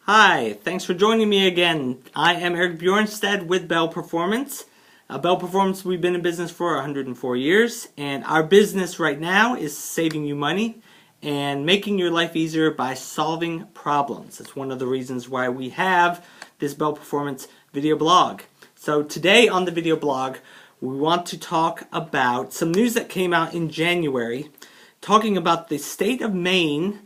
Hi, thanks for joining me again. I am Eric Bjornstad with Bell Performance. Bell Performance, we've been in business for 104 years, and our business right now is saving you money and making your life easier by solving problems. It's one of the reasons why we have this Bell Performance video blog. So today on the video blog, we want to talk about some news that came out in January, talking about the state of Maine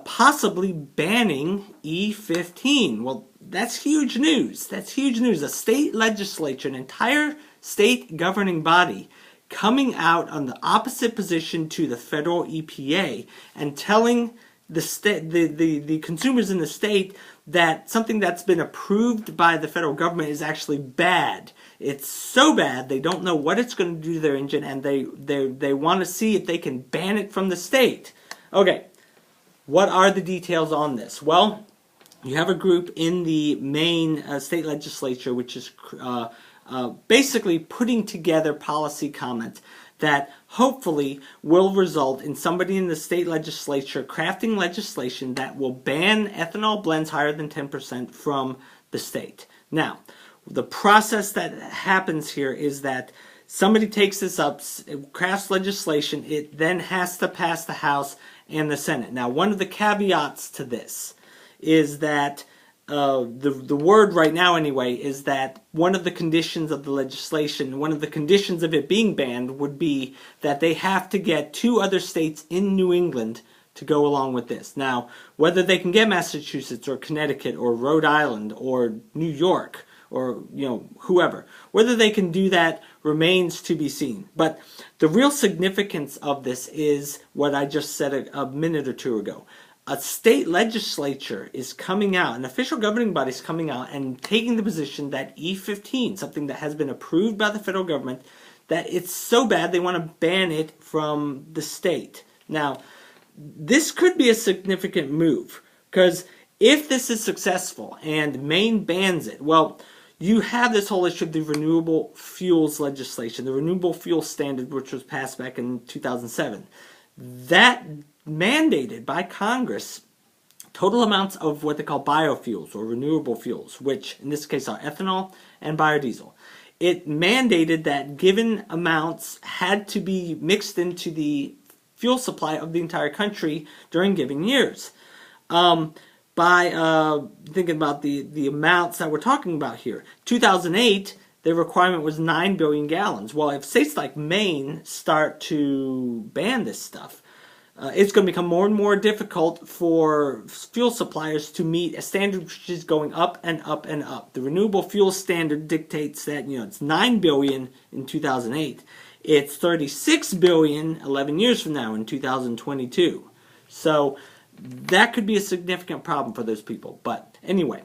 possibly banning E15. Well, that's huge news. That's huge news. A state legislature, an entire state governing body, coming out on the opposite position to the federal EPA and telling the consumers in the state that something that's been approved by the federal government is actually bad. It's so bad they don't know what it's going to do to their engine, and they want to see if they can ban it from the state. Okay. What are the details on this? Well, you have a group in the Maine state legislature which is basically putting together policy comments that hopefully will result in somebody in the state legislature crafting legislation that will ban ethanol blends higher than 10% from the state. Now, the process that happens here is that somebody takes this up, crafts legislation, it then has to pass the House and the Senate. Now, one of the caveats to this is that the word right now anyway is that one of the conditions of the legislation, one of the conditions of it being banned would be that they have to get 2 other states in New England to go along with this. Now, whether they can get Massachusetts or Connecticut or Rhode Island or New York or whoever, whether they can do that remains to be seen. But the real significance of this is what I just said a minute or two ago. A state legislature is coming out, an official governing body is coming out and taking the position that E15, something that has been approved by the federal government, that it's so bad they want to ban it from the state. Now, this could be a significant move, because if this is successful and Maine bans it, well, you have this whole issue of the renewable fuels legislation, the renewable fuel standard, which was passed back in 2007. That mandated by Congress total amounts of what they call biofuels or renewable fuels, which in this case are ethanol and biodiesel. It mandated that given amounts had to be mixed into the fuel supply of the entire country during given years. By thinking about the amounts that we're talking about here. 2008, the requirement was 9 billion gallons. Well, if states like Maine start to ban this stuff, it's going to become more and more difficult for fuel suppliers to meet a standard which is going up and up and up. The renewable fuel standard dictates that it's 9 billion in 2008. It's 36 billion 11 years from now in 2022. So that could be a significant problem for those people. But anyway,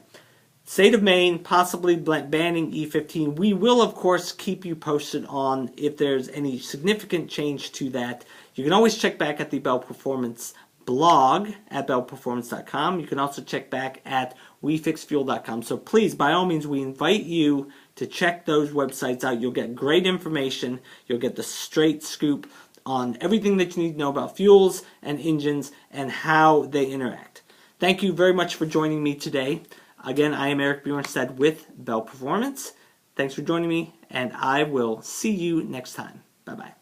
state of Maine possibly banning E15. We will, of course, keep you posted on if there's any significant change to that. You can always check back at the Bell Performance blog at bellperformance.com. You can also check back at wefixfuel.com. So please, by all means, we invite you to check those websites out. You'll get great information. You'll get the straight scoop on everything that you need to know about fuels and engines and how they interact. Thank you very much for joining me today. Again, I am Eric Bjornstad with Bell Performance. Thanks for joining me, and I will see you next time. Bye-bye.